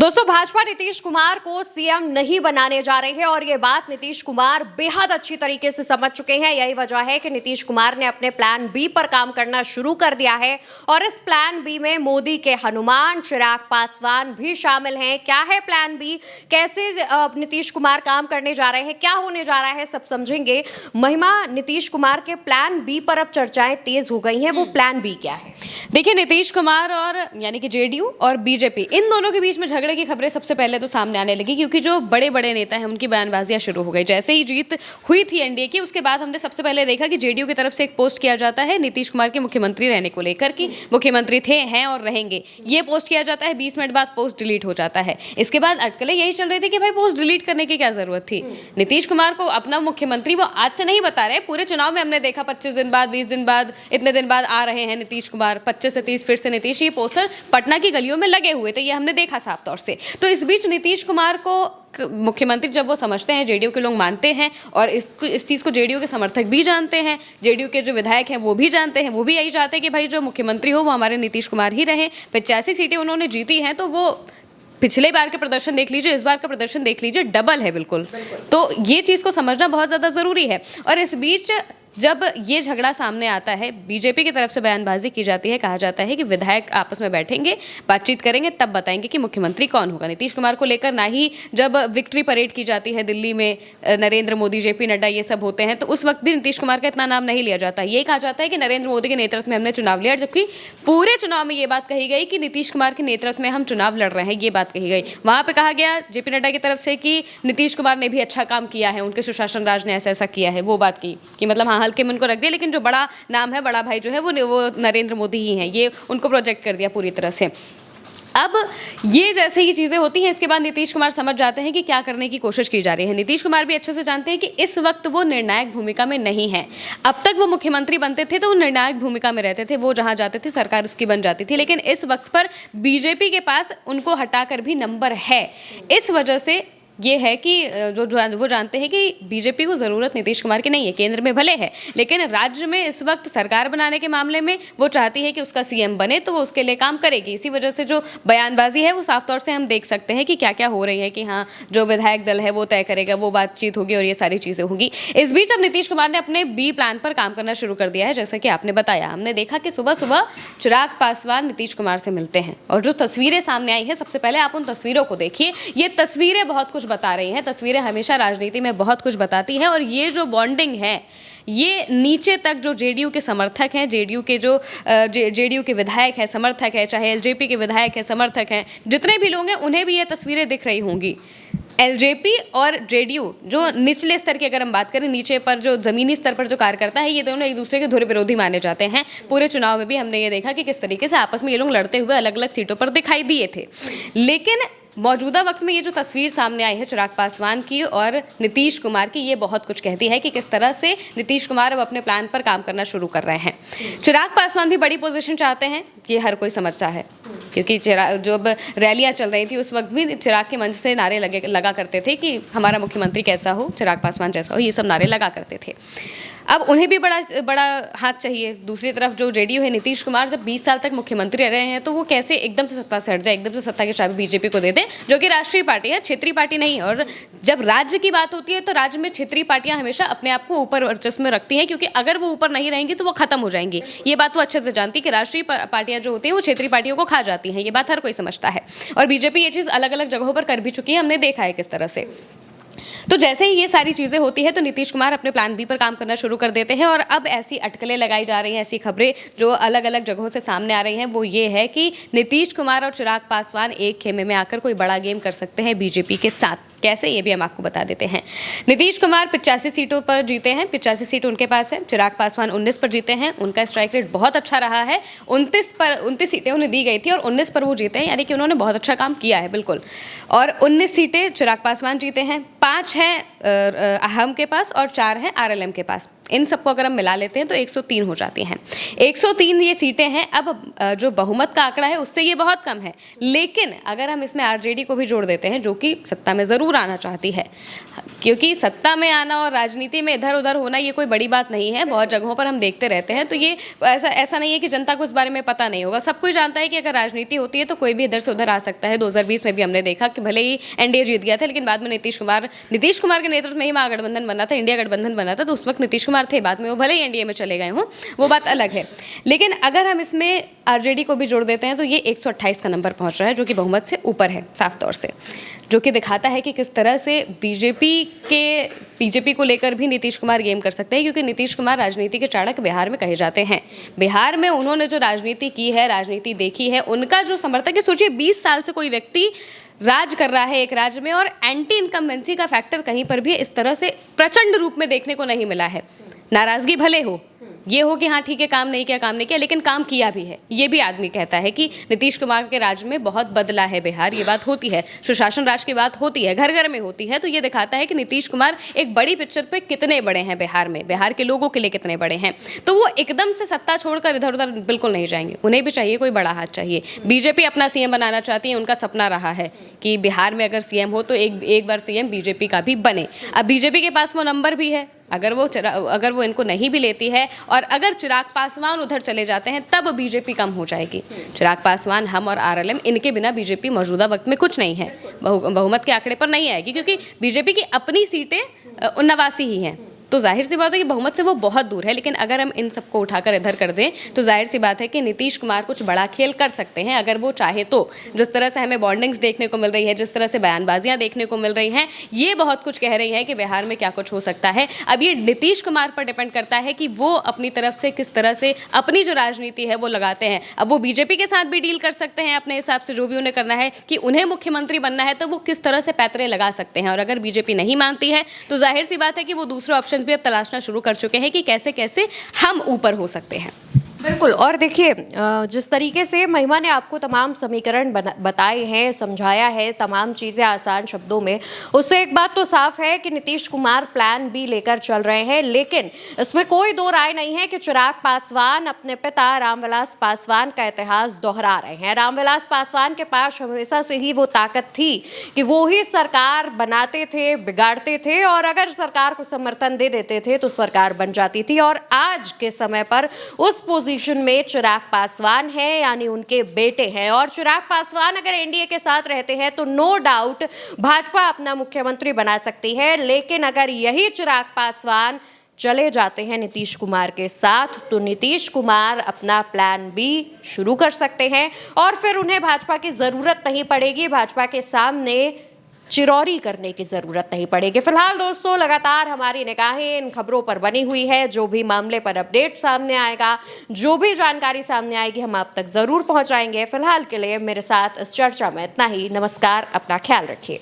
दोस्तों, भाजपा नीतीश कुमार को सीएम नहीं बनाने जा रही है और ये बात नीतीश कुमार बेहद अच्छी तरीके से समझ चुके हैं। यही वजह है कि नीतीश कुमार ने अपने प्लान बी पर काम करना शुरू कर दिया है और इस प्लान बी में मोदी के हनुमान चिराग पासवान भी शामिल हैं। क्या है प्लान बी, कैसे नीतीश कुमार काम करने जा रहे हैं, क्या होने जा रहा है, सब समझेंगे। महिमा, नीतीश कुमार के प्लान बी पर अब चर्चाएं तेज हो गई हैं। वो प्लान बी क्या है? देखिए, नीतीश कुमार और यानी कि जेडीयू और बीजेपी, इन दोनों के बीच में झगड़े की खबरें सबसे पहले तो सामने आने लगी, क्योंकि जो बड़े बड़े नेता हैं उनकी बयानबाजियां शुरू हो गई। जैसे ही जीत हुई थी एनडीए की, उसके बाद हमने सबसे पहले देखा कि जेडीयू की तरफ से एक पोस्ट किया जाता है नीतीश कुमार के मुख्यमंत्री रहने को लेकर, कि मुख्यमंत्री थे, हैं और रहेंगे। ये पोस्ट किया जाता है, 20 मिनट बाद पोस्ट डिलीट हो जाता है। इसके बाद अटकलें यही चल रही थी कि भाई पोस्ट डिलीट करने की क्या जरूरत थी। नीतीश कुमार को अपना मुख्यमंत्री वो आज से नहीं बता रहे, पूरे चुनाव में हमने देखा 25 दिन बाद, 20 दिन बाद, इतने दिन बाद आ रहे हैं नीतीश कुमार, 25 से 30 फिर से नीतीश। ये पोस्टर पटना की गलियों में लगे हुए थे, ये हमने देखा साफ तौर से। तो इस बीच नीतीश कुमार को मुख्यमंत्री जब वो समझते हैं, जेडीयू के लोग मानते हैं और इस चीज़ को जेडीयू के समर्थक भी जानते हैं, जेडीयू के जो विधायक हैं वो भी जानते हैं, वो भी यही चाहते हैं कि भाई जो मुख्यमंत्री हो वो हमारे नीतीश कुमार ही रहें। 85 सीटें उन्होंने जीती हैं, तो वो पिछले बार के प्रदर्शन देख लीजिए, इस बार का प्रदर्शन देख लीजिए, डबल है बिल्कुल। तो ये चीज़ को समझना बहुत ज़्यादा ज़रूरी है। और इस बीच जब ये झगड़ा सामने आता है, बीजेपी की तरफ से बयानबाजी की जाती है, कहा जाता है कि विधायक आपस में बैठेंगे, बातचीत करेंगे, तब बताएंगे कि मुख्यमंत्री कौन होगा। नीतीश कुमार को लेकर ना ही जब विक्ट्री परेड की जाती है दिल्ली में, नरेंद्र मोदी, जेपी नड्डा ये सब होते हैं, तो उस वक्त भी नीतीश कुमार का इतना नाम नहीं लिया जाता। ये कहा जाता है कि नरेंद्र मोदी के नेतृत्व में हमने चुनाव लिया, जबकि पूरे चुनाव में ये बात कही गई कि नीतीश कुमार के नेतृत्व में हम चुनाव लड़ रहे हैं, ये बात कही गई। वहाँ पर कहा गया जेपी नड्डा की तरफ से कि नीतीश कुमार ने भी अच्छा काम किया है, उनके सुशासन राज ने ऐसा ऐसा किया है, वो बात की कि मतलब हाँ, हल्के में उनको रख दिया, लेकिन जो बड़ा नाम है, बड़ा भाई जो है वो नरेंद्र मोदी ही हैं, ये उनको प्रोजेक्ट कर दिया पूरी तरह से। अब ये जैसे ही चीज़ें होती हैं, इसके बाद नीतीश कुमार समझ जाते हैं कि क्या करने की कोशिश की जा रही है। नीतीश कुमार भी अच्छे से जानते हैं कि इस वक्त वो निर्णायक भूमिका में नहीं है। अब तक वो मुख्यमंत्री बनते थे तो वो निर्णायक भूमिका में रहते थे, वो जहां जाते थे सरकार उसकी बन जाती थी, लेकिन इस वक्त पर बीजेपी के पास उनको हटाकर भी नंबर है। इस वजह से ये है कि वो जानते हैं कि बीजेपी को ज़रूरत नीतीश कुमार की नहीं है, केंद्र में भले है, लेकिन राज्य में इस वक्त सरकार बनाने के मामले में वो चाहती है कि उसका सीएम बने, तो वो उसके लिए काम करेगी। इसी वजह से जो बयानबाजी है वो साफ तौर से हम देख सकते हैं कि क्या क्या हो रही है, कि हाँ, जो विधायक दल है वो तय करेगा, वो बातचीत होगी और ये सारी चीज़ें होंगी। इस बीच अब नीतीश कुमार ने अपने बी प्लान पर काम करना शुरू कर दिया है। जैसा कि आपने बताया, हमने देखा कि सुबह सुबह चिराग पासवान नीतीश कुमार से मिलते हैं और जो तस्वीरें सामने आई है, सबसे पहले आप उन तस्वीरों को देखिए। ये तस्वीरें बहुत कुछ बता रही हैं, तस्वीरें हमेशा राजनीति में बहुत कुछ बताती हैं। और ये जो बॉन्डिंग है, ये नीचे तक जो जेडीयू के समर्थक हैं, जेडीयू के जो जेडीयू के विधायक हैं, समर्थक हैं, चाहे एलजेपी के विधायक हैं, समर्थक हैं, जितने भी लोग हैं, उन्हें भी ये तस्वीरें दिख रही होंगी। एलजेपी और जेडीयू जो निचले स्तर की अगर हम बात करें, नीचे पर जो ज़मीनी स्तर पर जो कार्यकर्ता है, ये दोनों एक दूसरे के धुर विरोधी माने जाते हैं। पूरे चुनाव में भी हमने ये देखा कि किस तरीके से आपस में ये लोग लड़ते हुए अलग अलग सीटों पर दिखाई दिए थे। लेकिन मौजूदा वक्त में ये जो तस्वीर सामने आई है चिराग पासवान की और नीतीश कुमार की, ये बहुत कुछ कहती है कि किस तरह से नीतीश कुमार अब अपने प्लान पर काम करना शुरू कर रहे हैं। चिराग पासवान भी बड़ी पोजीशन चाहते हैं, ये हर कोई समझता है, क्योंकि जब रैलियां चल रही थी उस वक्त भी चिराग के मंच से नारे लगा करते थे कि हमारा मुख्यमंत्री कैसा हो, चिराग पासवान जैसा हो, ये सब नारे लगा करते थे। अब उन्हें भी बड़ा हाथ चाहिए। दूसरी तरफ जो जेडीयू है, नीतीश कुमार जब 20 साल तक मुख्यमंत्री रहे हैं, तो वो कैसे एकदम से सत्ता से हट जाए, एकदम से सत्ता की चाबी बीजेपी को दे दें, जो कि राष्ट्रीय पार्टी है, क्षेत्रीय पार्टी नहीं है। और जब राज्य की बात होती है तो राज्य में क्षेत्रीय पार्टियां हमेशा अपने आप को ऊपर वर्चस्व में रखती हैं, क्योंकि अगर वो ऊपर नहीं रहेंगी तो वो खत्म हो जाएंगी। ये बात वो अच्छे से जानती है कि राष्ट्रीय पार्टियां जो होती हैं वो क्षेत्रीय पार्टियों को खा जाती हैं। ये बात हर कोई समझता है और बीजेपी ये चीज़ अलग अलग जगहों पर कर भी चुकी है, हमने देखा है किस तरह से। तो जैसे ही ये सारी चीज़ें होती है तो नीतीश कुमार अपने प्लान बी पर काम करना शुरू कर देते हैं। और अब ऐसी अटकलें लगाई जा रही हैं, ऐसी खबरें जो अलग अलग जगहों से सामने आ रही हैं, वो ये है कि नीतीश कुमार और चिराग पासवान एक खेमे में आकर कोई बड़ा गेम कर सकते हैं बीजेपी के साथ। कैसे, ये भी हम आपको बता देते हैं। नीतीश कुमार 85 सीटों पर जीते हैं, 85 सीट उनके पास है। चिराग पासवान 19 पर जीते हैं, उनका स्ट्राइक रेट बहुत अच्छा रहा है। 29 सीटें उन्हें दी गई थी और 19 पर वो जीते हैं, यानी कि उन्होंने बहुत अच्छा काम किया है, बिल्कुल। और 19 सीटें चिराग पासवान जीते हैं, 5 हैं अहम के पास और 4 हैं आरएलएम के पास। इन सबको अगर हम मिला लेते हैं तो 103 हो जाती हैं। 103 ये सीटें हैं। अब जो बहुमत का आंकड़ा है उससे ये बहुत कम है, लेकिन अगर हम इसमें आरजेडी को भी जोड़ देते हैं जो कि सत्ता में ज़रूर आना चाहती है, क्योंकि सत्ता में आना और राजनीति में इधर उधर होना ये कोई बड़ी बात नहीं है, बहुत जगहों पर हम देखते रहते हैं। तो ये ऐसा नहीं है कि जनता को इस बारे में पता नहीं होगा, सब कुछ जानता है कि अगर राजनीति होती है तो कोई भी इधर से उधर आ सकता है। 2020 में भी हमने देखा कि भले ही एनडीए जीत गया था, लेकिन बाद में नीतीश कुमार के नेतृत्व में ही महागठबंधन बना था, इंडिया गठबंधन बना था, तो उस वक्त नीतीश कुमार थे, बाद में वो भले ही एनडीए में चले गए हों, वो बात अलग है। लेकिन अगर हम इसमें आरजेडी को भी जोड़ देते हैं तो ये 128 का नंबर पहुंच रहा है, जो कि बहुमत से ऊपर है साफ तौर से, जो कि दिखाता है कि किस तरह से बीजेपी को लेकर भी नीतीश कुमार गेम कर सकते हैं, क्योंकि नीतीश कुमार राजनीति के चाणक बिहार में कहे जाते हैं। बिहार में उन्होंने जो राजनीति की है, राजनीति देखी है, उनका जो समर्थक है, सोचिए 20 साल से कोई व्यक्ति राज कर रहा है एक राज्य में और एंटी इनकम्बेंसी का फैक्टर कहीं पर भी इस तरह से प्रचंड रूप में देखने को नहीं मिला है। नाराजगी भले हो, ये हो कि हाँ ठीक है काम नहीं किया, लेकिन काम किया भी है। ये भी आदमी कहता है कि नीतीश कुमार के राज में बहुत बदला है बिहार, ये बात होती है। सुशासन राज की बात होती है, घर घर में होती है। तो ये दिखाता है कि नीतीश कुमार एक बड़ी पिक्चर पे कितने बड़े हैं बिहार में, बिहार के लोगों के लिए कितने बड़े हैं। तो वो एकदम से सत्ता छोड़कर इधर उधर बिल्कुल नहीं जाएंगे, उन्हें भी चाहिए कोई बड़ा हाथ चाहिए। बीजेपी अपना सीएम बनाना चाहती है, उनका सपना रहा है कि बिहार में अगर सीएम हो तो एक बार सीएम बीजेपी का भी बने। अब बीजेपी के पास वो नंबर भी है, अगर वो इनको नहीं भी लेती है और अगर चिराग पासवान उधर चले जाते हैं तब बीजेपी कम हो जाएगी। चिराग पासवान, हम और आरएलएम, इनके बिना बीजेपी मौजूदा वक्त में कुछ नहीं है, बहुमत के आंकड़े पर नहीं आएगी, क्योंकि बीजेपी की अपनी सीटें 89 ही हैं। तो जाहिर सी बात है कि बहुमत से वो बहुत दूर है। लेकिन अगर हम इन सबको उठाकर इधर कर दें तो जाहिर सी बात है कि नीतीश कुमार कुछ बड़ा खेल कर सकते हैं अगर वो चाहे तो। जिस तरह से हमें बॉन्डिंग्स देखने को मिल रही है, जिस तरह से बयानबाजियां देखने को मिल रही हैं, ये बहुत कुछ कह रही हैं कि बिहार में क्या कुछ हो सकता है। अब ये नीतीश कुमार पर डिपेंड करता है कि वो अपनी तरफ से किस तरह से अपनी जो राजनीति है वो लगाते हैं। अब वो बीजेपी के साथ भी डील कर सकते हैं अपने हिसाब से, जो भी उन्हें करना है कि उन्हें मुख्यमंत्री बनना है तो वो किस तरह से पैतरे लगा सकते हैं। और अगर बीजेपी नहीं मानती है तो जाहिर सी बात है कि वो दूसरे ऑप्शन भी अब तलाशना शुरू कर चुके हैं कि कैसे कैसे हम ऊपर हो सकते हैं। बिल्कुल। और देखिए, जिस तरीके से महिमा ने आपको तमाम समीकरण बताए हैं, समझाया है तमाम चीज़ें आसान शब्दों में, उससे एक बात तो साफ है कि नीतीश कुमार प्लान बी लेकर चल रहे हैं। लेकिन इसमें कोई दो राय नहीं है कि चिराग पासवान अपने पिता रामविलास पासवान का इतिहास दोहरा रहे हैं। रामविलास पासवान के पास हमेशा से ही वो ताकत थी कि वो ही सरकार बनाते थे, बिगाड़ते थे, और अगर सरकार को समर्थन दे देते थे तो सरकार बन जाती थी। और आज के समय पर उस पोजीशन में चिराग पासवान है, यानी उनके बेटे हैं। और चिराग पासवान अगर एनडीए के साथ रहते हैं तो नो डाउट भाजपा अपना मुख्यमंत्री बना सकती है। लेकिन अगर यही चिराग पासवान चले जाते हैं नीतीश कुमार के साथ तो नीतीश कुमार अपना प्लान बी शुरू कर सकते हैं और फिर उन्हें भाजपा की जरूरत नहीं पड़ेगी, भाजपा के सामने चिरौरी करने की जरूरत नहीं पड़ेगी। फिलहाल दोस्तों, लगातार हमारी निगाहें इन खबरों पर बनी हुई है। जो भी मामले पर अपडेट सामने आएगा, जो भी जानकारी सामने आएगी, हम आप तक जरूर पहुंचाएंगे। फिलहाल के लिए मेरे साथ इस चर्चा में इतना ही। नमस्कार, अपना ख्याल रखिए।